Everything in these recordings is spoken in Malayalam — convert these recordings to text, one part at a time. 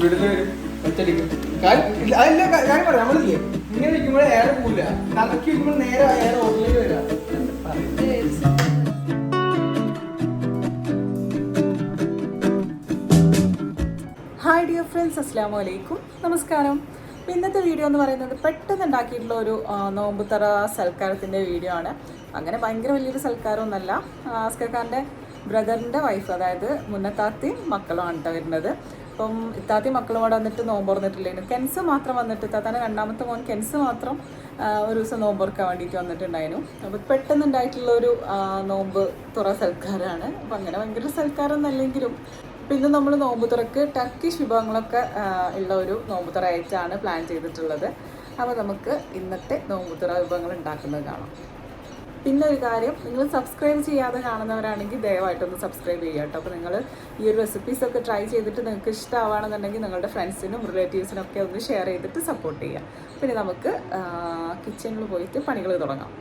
നമ്മളില്ലേ ഇങ്ങനെ വെക്കുമ്പോൾ എയർ പോവില്ല, കലക്കി വെക്കുമ്പോൾ നേരെ എയർ ഓട്ടിലേക്ക് വരാം. ഹായ് ഡിയർ ഫ്രണ്ട്സ്, അസ്സലാമു അലൈക്കും, നമസ്കാരം. അപ്പോൾ ഇന്നത്തെ വീഡിയോ എന്ന് പറയുന്നത് പെട്ടെന്ന് ഉണ്ടാക്കിയിട്ടുള്ള ഒരു നോമ്പ് തറ സൽക്കാരത്തിൻ്റെ വീഡിയോ ആണ്. അങ്ങനെ ഭയങ്കര വലിയൊരു സൽക്കാരമൊന്നുമല്ല. ആസ്കർക്കാരൻ്റെ ബ്രദറിൻ്റെ വൈഫ്, അതായത് മുന്നത്താത്തി മക്കളുമാണ് കേട്ടോ വരുന്നത്. അപ്പം ഇത്താത്തി മക്കളും അവിടെ വന്നിട്ട് നോമ്പ് തുറന്നിട്ടില്ലായിരുന്നു. കെൻസ് മാത്രം വന്നിട്ട്, ഇത്താത്താൻ്റെ രണ്ടാമത്തെ മോൻ കെൻസ് മാത്രം ഒരു ദിവസം നോമ്പ് തുറക്കാൻ വേണ്ടിയിട്ട് വന്നിട്ടുണ്ടായിരുന്നു. അപ്പോൾ പെട്ടെന്ന് ഉണ്ടായിട്ടുള്ളൊരു നോമ്പ് തുറ സൽക്കാരമാണ്. അപ്പം അങ്ങനെ ഭയങ്കര സൽക്കാരം എന്നല്ലെങ്കിലും ഇന്ന് നമ്മൾ നോമ്പ് തുറക്ക് ടർക്കിഷ് വിഭവങ്ങളൊക്കെ ഉള്ള ഒരു നോമ്പ് തുറ ആയിട്ടാണ് പ്ലാൻ ചെയ്തിട്ടുള്ളത്. അപ്പോൾ നമുക്ക് ഇന്നത്തെ നോമ്പ് തുറ വിഭവങ്ങൾ ഉണ്ടാക്കുന്നത് കാണാം. പിന്നെ ഒരു കാര്യം, നിങ്ങൾ സബ്സ്ക്രൈബ് ചെയ്യാതെ കാണുന്നവരാണെങ്കിൽ ദയവായിട്ടൊന്ന് സബ്സ്ക്രൈബ് ചെയ്യുക കേട്ടോ. അപ്പോൾ നിങ്ങൾ ഈ ഒരു റെസിപ്പീസൊക്കെ ട്രൈ ചെയ്തിട്ട് നിങ്ങൾക്ക് ഇഷ്ടമാണെന്നുണ്ടെങ്കിൽ നിങ്ങളുടെ ഫ്രണ്ട്സിനും റിലേറ്റീവ്സിനും ഒക്കെ ഒന്ന് ഷെയർ ചെയ്തിട്ട് സപ്പോർട്ട് ചെയ്യുക. പിന്നെ നമുക്ക് കിച്ചണിൽ പോയിട്ട് പണികൾ തുടങ്ങാം.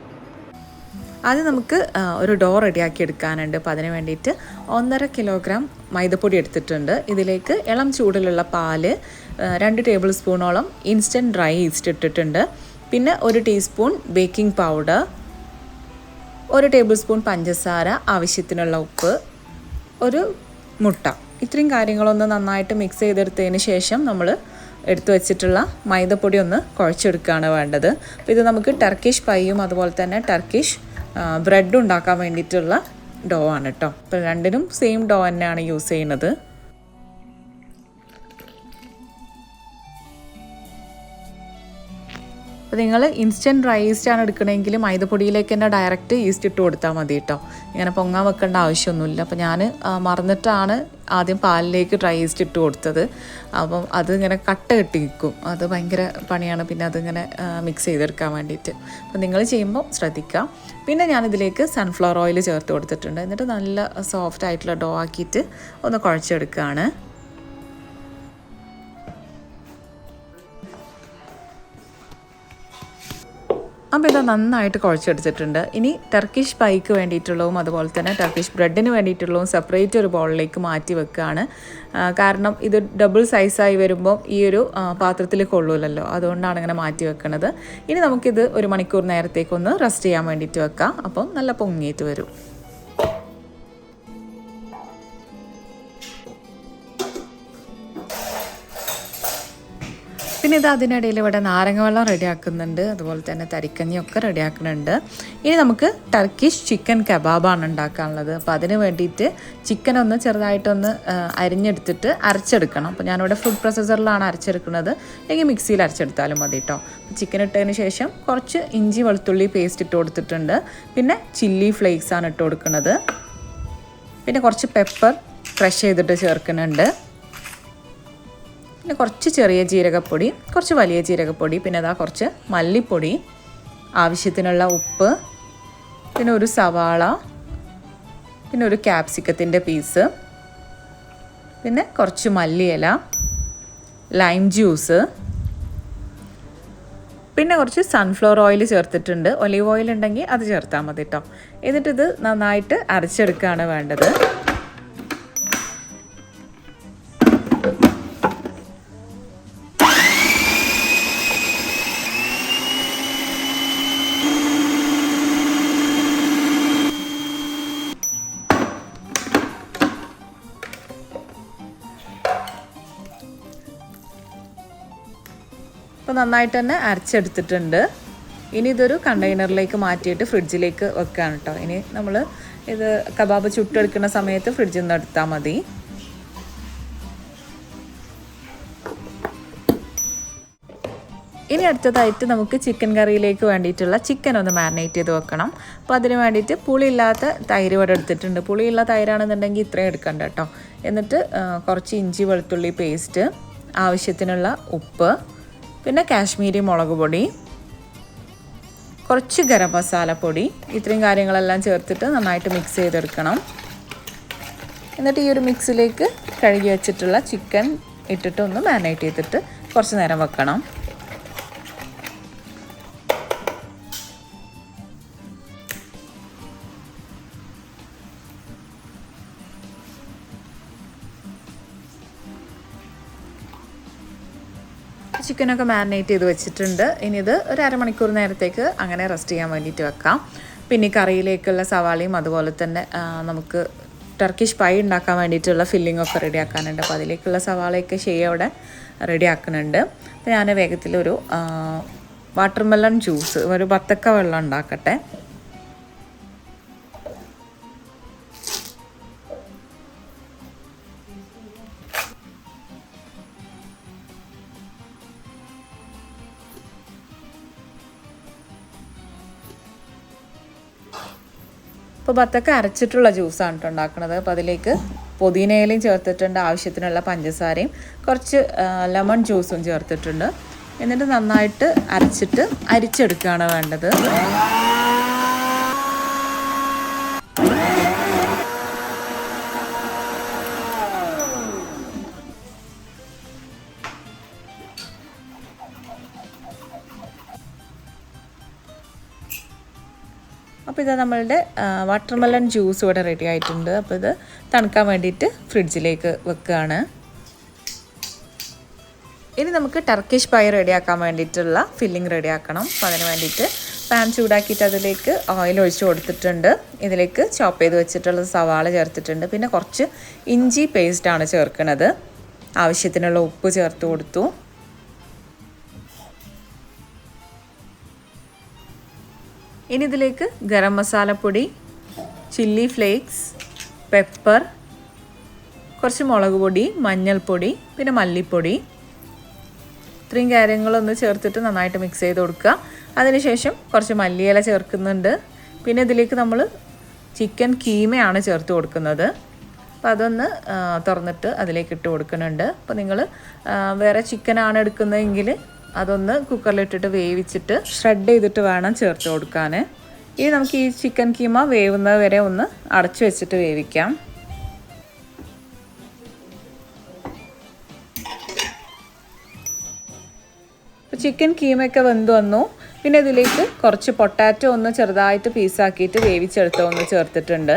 ആദ്യം നമുക്ക് ഒരു ഡോ റെഡിയാക്കി എടുക്കാനുണ്ട്. അപ്പോൾ അതിന് വേണ്ടിയിട്ട് 1.5 കിലോഗ്രാം മൈദപ്പൊടി എടുത്തിട്ടുണ്ട്. ഇതിലേക്ക് ഇളം ചൂടിലുള്ള പാല്, 2 ടേബിൾ സ്പൂണോളം ഇൻസ്റ്റൻറ്റ് ഡ്രൈ ഈസ്റ്റ് ഇട്ടിട്ടുണ്ട്. പിന്നെ 1 teaspoon baking powder, 1 table spoon പഞ്ചസാര, ആവശ്യത്തിനുള്ള ഉപ്പ്, ഒരു മുട്ട. ഇത്രയും കാര്യങ്ങളൊന്ന് നന്നായിട്ട് മിക്സ് ചെയ്തെടുത്തതിന് ശേഷം നമ്മൾ എടുത്തു വെച്ചിട്ടുള്ള മൈദപ്പൊടി ഒന്ന് കുഴച്ചെടുക്കുകയാണ് വേണ്ടത്. അപ്പോൾ ഇത് നമുക്ക് ടർക്കിഷ് പൈയും അതുപോലെ തന്നെ ടർക്കിഷ് ബ്രെഡ് ഉണ്ടാക്കാൻ വേണ്ടിയിട്ടുള്ള ഡോ ആണ് കേട്ടോ. അപ്പോൾ രണ്ടിനും സെയിം ഡോ തന്നെയാണ് യൂസ് ചെയ്യുന്നത്. അപ്പോൾ നിങ്ങൾ ഇൻസ്റ്റൻറ്റ് ഡ്രൈ ഈസ്റ്റാണ് എടുക്കണമെങ്കിൽ മൈദപ്പൊടിയിലേക്ക് തന്നെ ഡയറക്റ്റ് ഈസ്റ്റ് ഇട്ട് കൊടുത്താൽ മതി കേട്ടോ. ഇങ്ങനെ പൊങ്ങാൻ വെക്കേണ്ട ആവശ്യമൊന്നുമില്ല. അപ്പോൾ ഞാൻ മറന്നിട്ടാണ് ആദ്യം പാലിലേക്ക് ഡ്രൈ ഈസ്റ്റ് ഇട്ട് കൊടുത്തത്. അപ്പം അതിങ്ങനെ കട്ട കെട്ടി നിൽക്കും, അത് ഭയങ്കര പണിയാണ് പിന്നെ അതിങ്ങനെ മിക്സ് ചെയ്തെടുക്കാൻ വേണ്ടിയിട്ട്. അപ്പോൾ നിങ്ങൾ ചെയ്യുമ്പോൾ ശ്രദ്ധിക്കുക. പിന്നെ ഞാനിതിലേക്ക് സൺഫ്ലവർ ഓയിൽ ചേർത്ത് കൊടുത്തിട്ടുണ്ട്. എന്നിട്ട് നല്ല സോഫ്റ്റ് ആയിട്ടുള്ള ഡോ ആക്കിയിട്ട് ഒന്ന് കുഴച്ചെടുക്കുകയാണ്. അപ്പോൾ ഇത് നന്നായിട്ട് കുഴച്ചെടുത്തിട്ടുണ്ട്. ഇനി ടർക്കിഷ് പൈക്ക് വേണ്ടിയിട്ടുള്ളതും അതുപോലെ തന്നെ ടർക്കിഷ് ബ്രെഡിന് വേണ്ടിയിട്ടുള്ളതും സെപ്പറേറ്റ് ഒരു ബൗളിലേക്ക് മാറ്റി വെക്കുകയാണ്. കാരണം ഇത് ഡബിൾ സൈസായി വരുമ്പോൾ ഈ ഒരു പാത്രത്തിൽ കൊള്ളൂലല്ലോ, അതുകൊണ്ടാണ് ഇങ്ങനെ മാറ്റി വെക്കുന്നത്. ഇനി നമുക്കിത് 1 മണിക്കൂർ നേരത്തേക്കൊന്ന് റെസ്റ്റ് ചെയ്യാൻ വേണ്ടിയിട്ട് വെക്കാം. അപ്പം നല്ല പൊങ്ങിയിട്ട് വരും. പിന്നെ ഇത് അതിനിടയിൽ ഇവിടെ നാരങ്ങ വെള്ളം റെഡിയാക്കുന്നുണ്ട്, അതുപോലെ തന്നെ തരിക്കഞ്ഞിയൊക്കെ റെഡിയാക്കുന്നുണ്ട്. ഇനി നമുക്ക് ടർക്കിഷ് ചിക്കൻ കബാബാണ് ഉണ്ടാക്കാനുള്ളത്. അപ്പോൾ അതിന് വേണ്ടിയിട്ട് ചിക്കൻ ഒന്ന് ചെറുതായിട്ടൊന്ന് അരിഞ്ഞെടുത്തിട്ട് അരച്ചെടുക്കണം. അപ്പോൾ ഞാനിവിടെ ഫുഡ് പ്രോസസ്സറിലാണ് അരച്ചെടുക്കുന്നത്, അല്ലെങ്കിൽ മിക്സിയിൽ അരച്ചെടുത്താലും മതി കേട്ടോ. ചിക്കൻ ഇട്ടതിന് ശേഷം കുറച്ച് ഇഞ്ചി വെളുത്തുള്ളി പേസ്റ്റ് ഇട്ട് കൊടുത്തിട്ടുണ്ട്. പിന്നെ ചില്ലി ഫ്ലേക്സ് ആണ് ഇട്ട് കൊടുക്കുന്നത്. പിന്നെ കുറച്ച് പെപ്പർ ക്രഷ് ചെയ്തിട്ട് ചേർക്കുന്നുണ്ട്. പിന്നെ കുറച്ച് ചെറിയ ജീരകപ്പൊടി, കുറച്ച് വലിയ ജീരകപ്പൊടി, പിന്നെ അതാ കുറച്ച് മല്ലിപ്പൊടി, ആവശ്യത്തിനുള്ള ഉപ്പ്, പിന്നെ ഒരു സവാള, പിന്നെ ഒരു ക്യാപ്സിക്കത്തിൻ്റെ പീസ്, പിന്നെ കുറച്ച് മല്ലിയില, ലൈം ജ്യൂസ്, പിന്നെ കുറച്ച് സൺഫ്ലവർ ഓയിൽ ചേർത്തിട്ടുണ്ട്. ഒലീവ് ഓയിൽ ഉണ്ടെങ്കിൽ അത് ചേർത്താൽ മതി കേട്ടോ. എന്നിട്ടിത് നന്നായിട്ട് അരച്ചെടുക്കുകയാണ് വേണ്ടത്. അപ്പോൾ നന്നായിട്ട് തന്നെ അരച്ചെടുത്തിട്ടുണ്ട്. ഇനി ഇതൊരു കണ്ടെയ്നറിലേക്ക് മാറ്റിയിട്ട് ഫ്രിഡ്ജിലേക്ക് വെക്കുകയാണ് കേട്ടോ. ഇനി നമ്മൾ ഇത് കബാബ് ചുട്ടെടുക്കുന്ന സമയത്ത് ഫ്രിഡ്ജിൽ നിന്ന് എടുത്താൽ മതി. ഇനി അടുത്തതായിട്ട് നമുക്ക് ചിക്കൻ കറിയിലേക്ക് വേണ്ടിയിട്ടുള്ള ചിക്കൻ ഒന്ന് മാരിനേറ്റ് ചെയ്ത് വെക്കണം. അപ്പോൾ അതിന് വേണ്ടിയിട്ട് പുളിയില്ലാത്ത തൈര് ഇവിടെ എടുത്തിട്ടുണ്ട്. പുളിയുള്ള തൈരാണെന്നുണ്ടെങ്കിൽ ഇത്രയും എടുക്കണ്ട കേട്ടോ. എന്നിട്ട് കുറച്ച് ഇഞ്ചി വെളുത്തുള്ളി പേസ്റ്റ്, ആവശ്യത്തിനുള്ള ഉപ്പ്, പിന്നെ കാശ്മീരി മുളക് പൊടി, കുറച്ച് ഗരം മസാലപ്പൊടി, ഇത്രയും കാര്യങ്ങളെല്ലാം ചേർത്തിട്ട് നന്നായിട്ട് മിക്സ് ചെയ്തെടുക്കണം. എന്നിട്ട് ഈ ഒരു മിക്സിലേക്ക് കഴുകി വെച്ചിട്ടുള്ള ചിക്കൻ ഇട്ടിട്ട് ഒന്ന് മാരിനേറ്റ് ചെയ്തിട്ട് കുറച്ച് നേരം വെക്കണം. ചിക്കനൊക്കെ മാരിനേറ്റ് ചെയ്ത് വെച്ചിട്ടുണ്ട്. ഇനി ഇത് ഒരു അരമണിക്കൂർ നേരത്തേക്ക് അങ്ങനെ റെസ്റ്റ് ചെയ്യാൻ വേണ്ടിയിട്ട് വെക്കാം. പിന്നെ കറിയിലേക്കുള്ള സവാളയും അതുപോലെ തന്നെ നമുക്ക് ടർക്കിഷ് പൈ ഉണ്ടാക്കാൻ വേണ്ടിയിട്ടുള്ള ഫില്ലിങ്ങൊക്കെ റെഡി ആക്കാനുണ്ട്. അപ്പോൾ അതിലേക്കുള്ള സവാളയൊക്കെ അവിടെ റെഡി ആക്കുന്നുണ്ട്. അപ്പോൾ ഞാൻ വേഗത്തിലൊരു വാട്ടർമെലൺ ജ്യൂസ്, ഒരു ബത്തക്ക വെള്ളം ഉണ്ടാക്കട്ടെ. അപ്പോൾ ബത്തക്ക അരച്ചിട്ടുള്ള ജ്യൂസാണ് കേട്ടോ ഉണ്ടാക്കുന്നത്. അപ്പോൾ അതിലേക്ക് പുതിനയിലയും ചേർത്തിട്ടുണ്ട്, ആവശ്യത്തിനുള്ള പഞ്ചസാരയും കുറച്ച് ലെമൺ ജ്യൂസും ചേർത്തിട്ടുണ്ട്. എന്നിട്ട് നന്നായിട്ട് അരിച്ചെടുക്കുകയാണ് വേണ്ടത്. അപ്പോൾ ഇത് നമ്മളുടെ വാട്ടർമെലൺ ജ്യൂസ് ഇവിടെ റെഡി ആയിട്ടുണ്ട്. അപ്പോൾ ഇത് തണുക്കാൻ വേണ്ടിയിട്ട് ഫ്രിഡ്ജിലേക്ക് വെക്കുകയാണ്. ഇനി നമുക്ക് ടർക്കിഷ് പൈ റെഡിയാക്കാൻ വേണ്ടിയിട്ടുള്ള ഫില്ലിംഗ് റെഡിയാക്കണം. അപ്പോൾ അതിന് വേണ്ടിയിട്ട് പാൻ ചൂടാക്കിയിട്ട് അതിലേക്ക് ഓയിൽ ഒഴിച്ച് കൊടുത്തിട്ടുണ്ട്. ഇതിലേക്ക് ചോപ്പ് ചെയ്ത് വെച്ചിട്ടുള്ള സവാള ചേർത്തിട്ടുണ്ട്. പിന്നെ കുറച്ച് ഇഞ്ചി പേസ്റ്റാണ് ചേർക്കുന്നത്. ആവശ്യത്തിനുള്ള ഉപ്പ് ചേർത്ത് കൊടുത്തു. ഇനി ഇതിലേക്ക് ഗരം മസാലപ്പൊടി, ചില്ലി ഫ്ലേക്സ്, പെപ്പർ, കുറച്ച് മുളക് പൊടി, മഞ്ഞൾപ്പൊടി, പിന്നെ മല്ലിപ്പൊടി, ഇത്രയും കാര്യങ്ങളൊന്ന് ചേർത്തിട്ട് നന്നായിട്ട് മിക്സ് ചെയ്ത് കൊടുക്കുക. അതിനുശേഷം കുറച്ച് മല്ലിയില ചേർക്കുന്നുണ്ട്. പിന്നെ ഇതിലേക്ക് നമ്മൾ ചിക്കൻ കീമയാണ് ചേർത്ത് കൊടുക്കുന്നത്. അപ്പോൾ അതൊന്ന് തുറന്നിട്ട് അതിലേക്ക് ഇട്ട് കൊടുക്കുന്നുണ്ട്. അപ്പോൾ നിങ്ങൾ വേറെ ചിക്കനാണ് എടുക്കുന്നതെങ്കിൽ അതൊന്ന് കുക്കറിലിട്ടിട്ട് വേവിച്ചിട്ട് ഷ്രെഡ് ചെയ്തിട്ട് വേണം ചേർത്ത് കൊടുക്കാൻ. ഇനി നമുക്ക് ഈ ചിക്കൻ കീമ വേവുന്നത് വരെ ഒന്ന് അടച്ചു വെച്ചിട്ട് വേവിക്കാം. അപ്പോൾ ചിക്കൻ കീമയൊക്കെ വെന്ത് വന്നു. പിന്നെ ഇതിലേക്ക് കുറച്ച് പൊട്ടാറ്റോ ഒന്ന് ചെറുതായിട്ട് പീസാക്കിയിട്ട് വേവിച്ചെടുത്ത് ഒന്ന് ചേർത്തിട്ടുണ്ട്.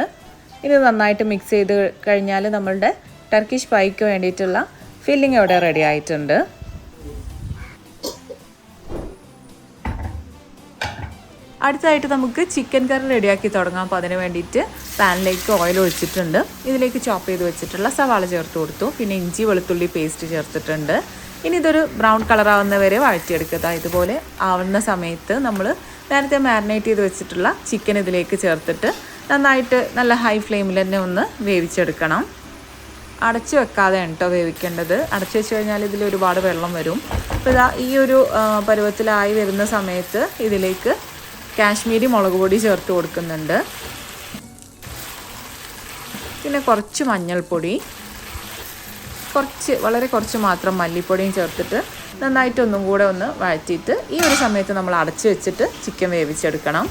ഇത് നന്നായിട്ട് മിക്സ് ചെയ്ത് കഴിഞ്ഞാൽ നമ്മളുടെ ടർക്കിഷ് പൈക്ക് വേണ്ടിയിട്ടുള്ള ഫില്ലിംഗ് ഇവിടെ റെഡി ആയിട്ടുണ്ട്. അടുത്തതായിട്ട് നമുക്ക് ചിക്കൻ കറി റെഡിയാക്കി തുടങ്ങാം. അപ്പോൾ അതിന് വേണ്ടിയിട്ട് പാനിലേക്ക് ഓയിൽ ഒഴിച്ചിട്ടുണ്ട്. ഇതിലേക്ക് ചോപ്പ് ചെയ്ത് വെച്ചിട്ടുള്ള സവാള ചേർത്ത് കൊടുത്തു. പിന്നെ ഇഞ്ചി വെളുത്തുള്ളി പേസ്റ്റ് ചേർത്തിട്ടുണ്ട്. ഇനി ഇതൊരു ബ്രൗൺ കളറാവുന്ന വരെ വഴറ്റിയെടുക്കുക. ഇതുപോലെ ആവുന്ന സമയത്ത് നമ്മൾ നേരത്തെ മാരിനേറ്റ് ചെയ്ത് വെച്ചിട്ടുള്ള ചിക്കൻ ഇതിലേക്ക് ചേർത്തിട്ട് നന്നായിട്ട് നല്ല ഹൈ ഫ്ലെയിമിൽ തന്നെ ഒന്ന് വേവിച്ചെടുക്കണം. അടച്ചു വെക്കാതെ കേട്ടോ വേവിക്കേണ്ടത്. അടച്ചു വെച്ച് കഴിഞ്ഞാൽ ഇതിൽ ഒരുപാട് വെള്ളം വരും. അപ്പോൾ ഇതാ ഈ ഒരു പരുവത്തിലായി വരുന്ന സമയത്ത് ഇതിലേക്ക് കാശ്മീരി മുളക് പൊടി ചേർത്ത് കൊടുക്കുന്നുണ്ട്. പിന്നെ കുറച്ച് മഞ്ഞൾപ്പൊടി, വളരെ കുറച്ച് മാത്രം മല്ലിപ്പൊടിയും ചേർത്തിട്ട് നന്നായിട്ട് ഒന്നും കൂടെ ഒന്ന് വഴറ്റിയിട്ട് ഈ ഒരു സമയത്ത് നമ്മൾ അടച്ചു വെച്ചിട്ട് ചിക്കൻ വേവിച്ചെടുക്കണം.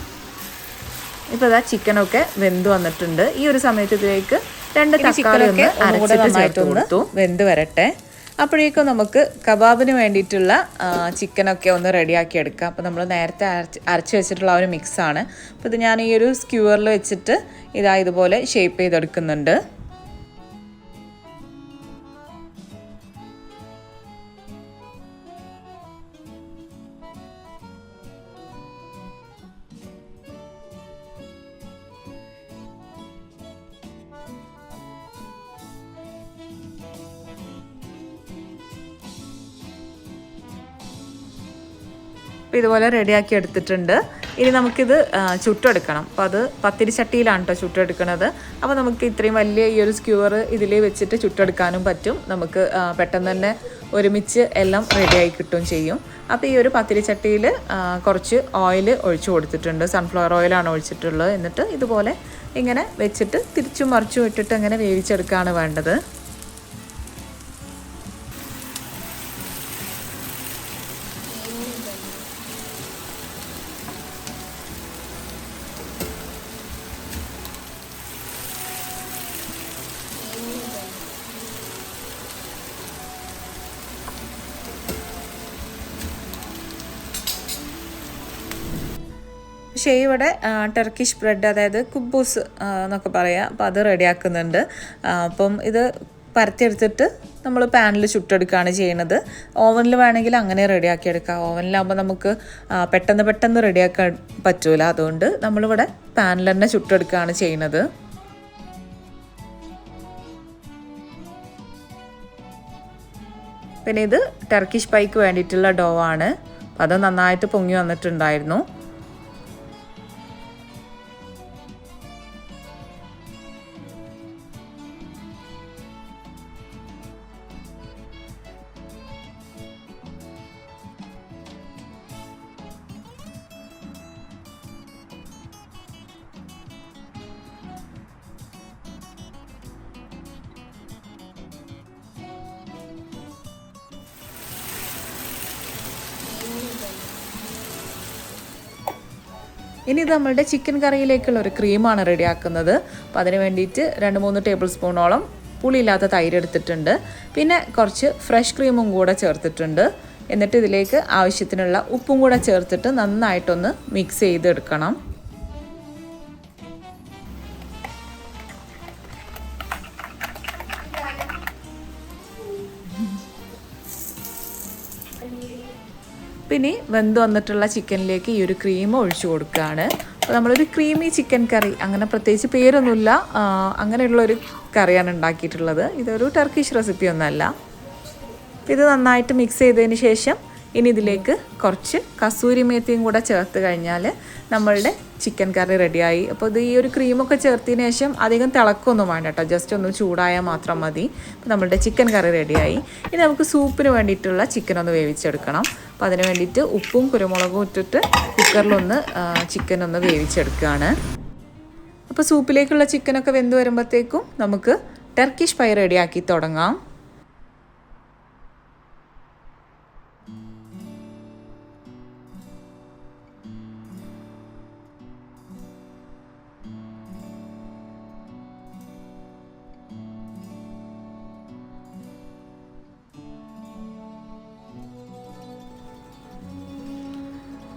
ഇപ്പോൾ ഇതാ ചിക്കനൊക്കെ വെന്ത് വന്നിട്ടുണ്ട്. ഈ ഒരു സമയത്ത് ഇതിലേക്ക് 2 തക്കാളി ഒന്ന് അരച്ചിട്ട് ചേർത്ത് കൊടുത്തു. വെന്ത് വരട്ടെ. അപ്പോഴേക്കും നമുക്ക് കബാബിന് വേണ്ടിയിട്ടുള്ള ചിക്കനൊക്കെ ഒന്ന് റെഡിയാക്കി എടുക്കാം. അപ്പോൾ നമ്മൾ നേരത്തെ അരച്ച് വെച്ചിട്ടുള്ള ഒരു മിക്സാണ്. അപ്പോൾ ഇത് ഞാൻ ഈ ഒരു സ്ക്യൂവറിൽ വെച്ചിട്ട് ഇതുപോലെ ഷേപ്പ് ചെയ്തെടുക്കുന്നുണ്ട്. അപ്പോൾ ഇതുപോലെ റെഡിയാക്കി എടുത്തിട്ടുണ്ട്. ഇനി നമുക്കിത് ചുട്ടെടുക്കണം. അപ്പോൾ അത് പത്തിരി ചട്ടിയിലാണ് കേട്ടോ ചുട്ടെടുക്കുന്നത്. അപ്പോൾ നമുക്ക് ഇത്രയും വലിയ ഈ ഒരു സ്ക്യൂവർ ഇതിൽ വെച്ചിട്ട് ചുട്ടെടുക്കാനും പറ്റും. നമുക്ക് പെട്ടെന്ന് തന്നെ ഒരുമിച്ച് എല്ലാം റെഡിയായി കിട്ടുകയും ചെയ്യും. അപ്പോൾ ഈ ഒരു പത്തിരി ചട്ടിയിൽ കുറച്ച് ഓയിൽ ഒഴിച്ചു കൊടുത്തിട്ടുണ്ട്. സൺഫ്ലവർ ഓയിലാണ് ഒഴിച്ചിട്ടുള്ളത്. എന്നിട്ട് ഇതുപോലെ ഇങ്ങനെ വെച്ചിട്ട് തിരിച്ചും മറിച്ചും ഇട്ടിട്ട് അങ്ങനെ വേവിച്ചെടുക്കുകയാണ് വേണ്ടത്. പക്ഷേ ഇവിടെ ടർക്കിഷ് ബ്രെഡ്, അതായത് കുബൂസ് എന്നൊക്കെ പറയാം. അപ്പോൾ അത് റെഡിയാക്കുന്നുണ്ട്. അപ്പം ഇത് പരത്തിയെടുത്തിട്ട് നമ്മൾ പാനിൽ ചുട്ടെടുക്കുകയാണ് ചെയ്യുന്നത്. ഓവനിൽ വേണമെങ്കിൽ അങ്ങനെ റെഡിയാക്കി എടുക്കാം. ഓവനിലാകുമ്പോൾ നമുക്ക് പെട്ടെന്ന് റെഡിയാക്കാൻ പറ്റൂല. അതുകൊണ്ട് നമ്മളിവിടെ പാനിൽ തന്നെ ചുട്ടെടുക്കുകയാണ് ചെയ്യുന്നത്. പിന്നെ ഇത് ടർക്കിഷ് പൈക്ക് വേണ്ടിയിട്ടുള്ള ഡോ ആണ്. അപ്പോൾ അത് നന്നായിട്ട് പൊങ്ങി വന്നിട്ടുണ്ടായിരുന്നു. ഇനി ഇത് നമ്മളുടെ ചിക്കൻ കറിയിലേക്കുള്ള ഒരു ക്രീമാണ് റെഡിയാക്കുന്നത്. അപ്പോൾ അതിന് വേണ്ടിയിട്ട് 2-3 ടേബിൾ സ്പൂണോളം പുളിയില്ലാത്ത തൈര് എടുത്തിട്ടുണ്ട്. പിന്നെ കുറച്ച് ഫ്രഷ് ക്രീമും കൂടെ ചേർത്തിട്ടുണ്ട്. എന്നിട്ട് ഇതിലേക്ക് ആവശ്യത്തിനുള്ള ഉപ്പും കൂടെ ചേർത്തിട്ട് നന്നായിട്ടൊന്ന് മിക്സ് ചെയ്തെടുക്കണം. പിന്നെ വെന്ത് വന്നിട്ടുള്ള ചിക്കനിലേക്ക് ഈ ഒരു ക്രീം ഒഴിച്ചു കൊടുക്കുകയാണ്. അപ്പോൾ നമ്മളൊരു ക്രീമി ചിക്കൻ കറി, അങ്ങനെ പ്രത്യേകിച്ച് പേരൊന്നുമില്ല, അങ്ങനെയുള്ളൊരു കറിയാണ് ഉണ്ടാക്കിയിട്ടുള്ളത്. ഇതൊരു ടർക്കിഷ് റെസിപ്പി ഒന്നുമല്ല. ഇത് നന്നായിട്ട് മിക്സ് ചെയ്തതിന് ശേഷം ഇനി ഇതിലേക്ക് കുറച്ച് കസൂരി മേത്തിയും കൂടെ ചേർത്ത് കഴിഞ്ഞാൽ നമ്മളുടെ ചിക്കൻ കറി റെഡിയായി. അപ്പോൾ ഇത് ഈ ഒരു ക്രീമൊക്കെ ചേർത്തതിന് ശേഷം അധികം തിളക്കൊന്നും വേണ്ട കേട്ടോ, ജസ്റ്റ് ഒന്ന് ചൂടായാൽ മാത്രം മതി. അപ്പോൾ നമ്മളുടെ ചിക്കൻ കറി റെഡിയായി. ഇനി നമുക്ക് സൂപ്പിന് വേണ്ടിയിട്ടുള്ള ചിക്കൻ ഒന്ന് വേവിച്ചെടുക്കണം. അപ്പോൾ അതിന് വേണ്ടിയിട്ട് ഉപ്പും കുരുമുളകും ഇട്ടിട്ട് കുക്കറിലൊന്ന് ചിക്കൻ ഒന്ന് വേവിച്ചെടുക്കുകയാണ്. അപ്പോൾ സൂപ്പിലേക്കുള്ള ചിക്കനൊക്കെ വെന്ത് വരുമ്പോഴത്തേക്കും നമുക്ക് ടർക്കിഷ് പൈ റെഡിയാക്കി തുടങ്ങാം.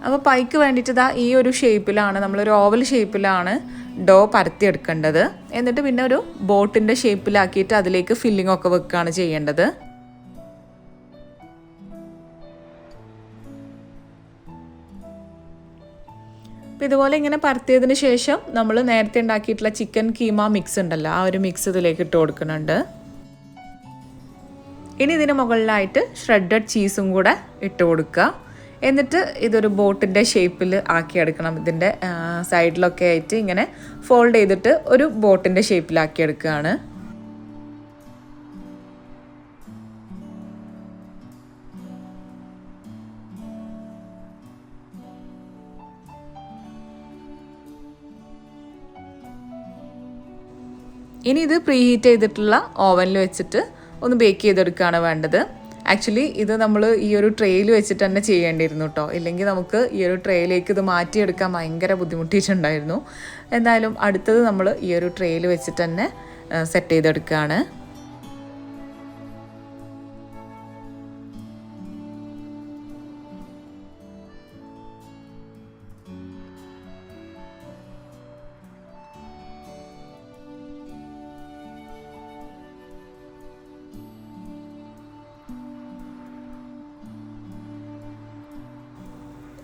അപ്പോൾ പൈക്ക് വേണ്ടിയിട്ട് ഈ ഒരു ഷേപ്പിലാണ്, നമ്മളൊരു ഓവൽ ഷേപ്പിലാണ് ഡോ പരത്തിയെടുക്കേണ്ടത്. എന്നിട്ട് പിന്നെ ഒരു ബോട്ടിൻ്റെ ഷേപ്പിലാക്കിയിട്ട് അതിലേക്ക് ഫില്ലിംഗ് ഒക്കെ വെക്കുകയാണ് ചെയ്യേണ്ടത്. അപ്പോൾ ഇതുപോലെ ഇങ്ങനെ പരത്തിയതിന് ശേഷം നമ്മൾ നേരത്തെ ഉണ്ടാക്കിയിട്ടുള്ള ചിക്കൻ കീമ മിക്സ് ഉണ്ടല്ലോ, ആ ഒരു മിക്സ് ഇതിലേക്ക് ഇട്ട് കൊടുക്കുന്നുണ്ട്. ഇനി ഇതിന് മുകളിലായിട്ട് ഷ്രെഡഡ് ചീസും കൂടെ ഇട്ട് കൊടുക്കുക. എന്നിട്ട് ഇതൊരു ബോട്ടിൻ്റെ ഷേപ്പിൽ ആക്കിയെടുക്കണം. ഇതിൻ്റെ സൈഡിലൊക്കെ ആയിട്ട് ഇങ്ങനെ ഫോൾഡ് ചെയ്തിട്ട് ഒരു ബോട്ടിൻ്റെ ഷേപ്പിലാക്കിയെടുക്കുകയാണ്. ഇനി ഇത് പ്രീ ഹീറ്റ് ചെയ്തിട്ടുള്ള ഓവനിൽ വെച്ചിട്ട് ഒന്ന് ബേക്ക് ചെയ്തെടുക്കുകയാണ് വേണ്ടത്. ആക്ച്വലി ഇത് നമ്മൾ ഈ ഒരു ട്രേയിൽ വെച്ചിട്ട് തന്നെ ചെയ്യേണ്ടിയിരുന്നു കേട്ടോ, ഇല്ലെങ്കിൽ നമുക്ക് ഈ ഒരു ട്രേയിലേക്ക് ഇത് മാറ്റിയെടുക്കാൻ ഭയങ്കര ബുദ്ധിമുട്ടിയിട്ടുണ്ടായിരുന്നു. എന്തായാലും അടുത്തത് നമ്മൾ ഈ ഒരു ട്രേയിൽ വെച്ചിട്ട് തന്നെ സെറ്റ് ചെയ്തെടുക്കുകയാണ്.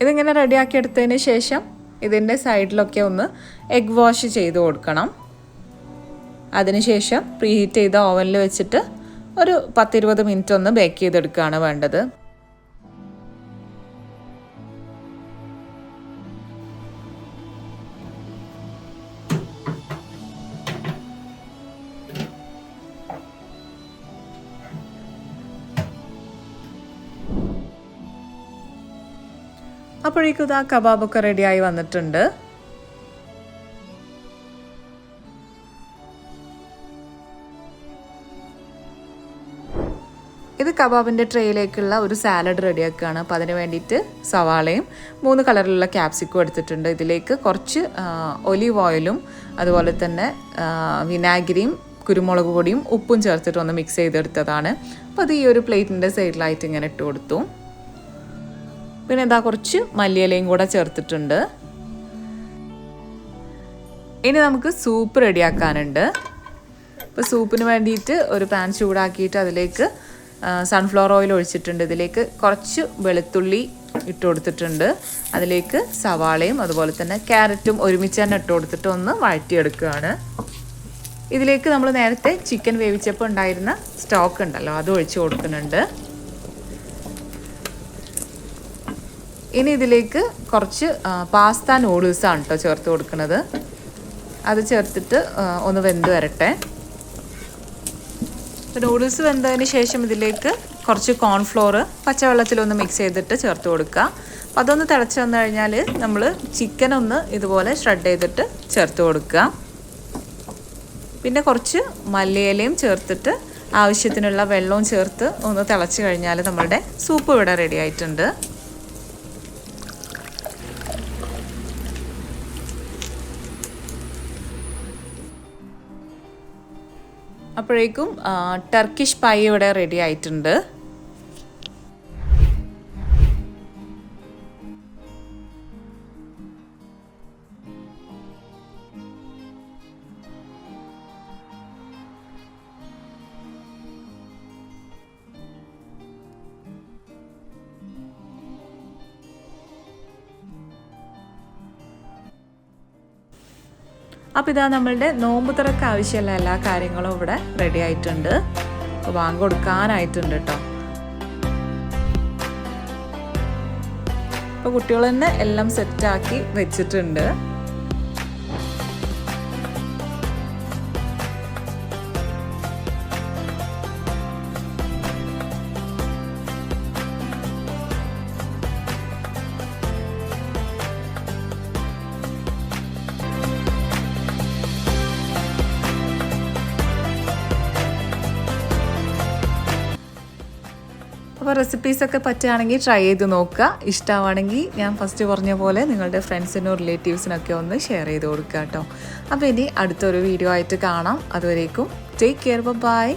ഇതിങ്ങനെ റെഡിയാക്കി എടുത്തതിന് ശേഷം ഇതിൻ്റെ സൈഡിലൊക്കെ ഒന്ന് എഗ് വാഷ് ചെയ്ത് കൊടുക്കണം. അതിനുശേഷം പ്രീ ഹീറ്റ് ചെയ്ത ഓവനിൽ വെച്ചിട്ട് ഒരു 10-20 മിനിറ്റ് ഒന്ന് ബേക്ക് ചെയ്തെടുക്കുകയാണ് വേണ്ടത്. അപ്പോഴേക്കും ഇതാ കബാബൊക്കെ റെഡിയായി വന്നിട്ടുണ്ട്. ഇത് കബാബിൻ്റെ ട്രേയിലേക്കുള്ള ഒരു സാലഡ് റെഡിയാക്കുകയാണ്. അപ്പോൾ അതിന് വേണ്ടിയിട്ട് സവാളയും 3 കളറിലുള്ള ക്യാപ്സിക്കും എടുത്തിട്ടുണ്ട്. ഇതിലേക്ക് കുറച്ച് ഒലീവ് ഓയിലും അതുപോലെ തന്നെ വിനാഗിരിയും കുരുമുളക് പൊടിയും ഉപ്പും ചേർത്തിട്ട് ഒന്ന് മിക്സ് ചെയ്തെടുത്തതാണ്. അപ്പോൾ അത് ഈ ഒരു പ്ലേറ്റിൻ്റെ സൈഡിലായിട്ട് ഇങ്ങനെ ഇട്ട് കൊടുത്തു. പിന്നെ ഇതാ കുറച്ച് മല്ലിയിലയും കൂടെ ചേർത്തിട്ടുണ്ട്. ഇനി നമുക്ക് സൂപ്പ് റെഡിയാക്കാനുണ്ട്. ഇപ്പോൾ സൂപ്പിന് വേണ്ടിയിട്ട് ഒരു പാൻ ചൂടാക്കിയിട്ട് അതിലേക്ക് സൺഫ്ലവർ ഓയിൽ ഒഴിച്ചിട്ടുണ്ട്. ഇതിലേക്ക് കുറച്ച് വെളുത്തുള്ളി ഇട്ട് കൊടുത്തിട്ടുണ്ട്. അതിലേക്ക് സവാളയും അതുപോലെ തന്നെ ക്യാരറ്റും ഒരുമിച്ച് തന്നെ ഇട്ട് കൊടുത്തിട്ട് ഒന്ന് വഴറ്റിയെടുക്കുകയാണ്. ഇതിലേക്ക് നമ്മൾ നേരത്തെ ചിക്കൻ വേവിച്ചപ്പോൾ ഉണ്ടായിരുന്ന സ്റ്റോക്ക് ഉണ്ടല്ലോ, അത് ഒഴിച്ച് കൊടുക്കുന്നുണ്ട്. ഇനി ഇതിലേക്ക് കുറച്ച് പാസ്ത നൂഡിൽസാണ് കേട്ടോ ചേർത്ത് കൊടുക്കുന്നത്. അത് ചേർത്തിട്ട് ഒന്ന് വെന്ത് വരട്ടെ. നൂഡിൽസ് വെന്തതിന് ശേഷം ഇതിലേക്ക് കുറച്ച് കോൺഫ്ലോർ പച്ചവെള്ളത്തിലൊന്ന് മിക്സ് ചെയ്തിട്ട് ചേർത്ത് കൊടുക്കുക. അപ്പോൾ അതൊന്ന് തിളച്ച് വന്നു കഴിഞ്ഞാൽ നമ്മൾ ചിക്കൻ ഒന്ന് ഇതുപോലെ ഷ്രെഡ് ചെയ്തിട്ട് ചേർത്ത് കൊടുക്കുക. പിന്നെ കുറച്ച് മല്ലിയിലയും ചേർത്തിട്ട് ആവശ്യത്തിനുള്ള വെള്ളവും ചേർത്ത് ഒന്ന് തിളച്ച് കഴിഞ്ഞാൽ നമ്മളുടെ സൂപ്പ് ഇവിടെ റെഡി ആയിട്ടുണ്ട്. അപ്പോഴേക്കും ടർക്കിഷ് പൈ ഇവിടെ റെഡി ആയിട്ടുണ്ട്. അപ്പോൾ ഇതാ നമ്മളുടെ നോമ്പ് തുറക്ക് ആവശ്യമുള്ള എല്ലാ കാര്യങ്ങളും ഇവിടെ റെഡി ആയിട്ടുണ്ട്. അപ്പോൾ വാങ്ങി കൊടുക്കാനായിട്ടുണ്ട് കേട്ടോ. അപ്പോൾ കുട്ടികൾ തന്നെ എല്ലാം സെറ്റാക്കി വെച്ചിട്ടുണ്ട്. അപ്പോൾ റെസിപ്പീസൊക്കെ പറ്റുകയാണെങ്കിൽ ട്രൈ ചെയ്ത് നോക്കുക. ഇഷ്ടമാണെങ്കിൽ ഞാൻ ഫസ്റ്റ് പറഞ്ഞ പോലെ നിങ്ങളുടെ ഫ്രണ്ട്സിനും റിലേറ്റീവ്സിനൊക്കെ ഒന്ന് ഷെയർ ചെയ്ത് കൊടുക്കുക കേട്ടോ. അപ്പോൾ ഇനി അടുത്തൊരു വീഡിയോ ആയിട്ട് കാണാം. അതുവരേക്കും ടേക്ക് കെയർ, ബൈ.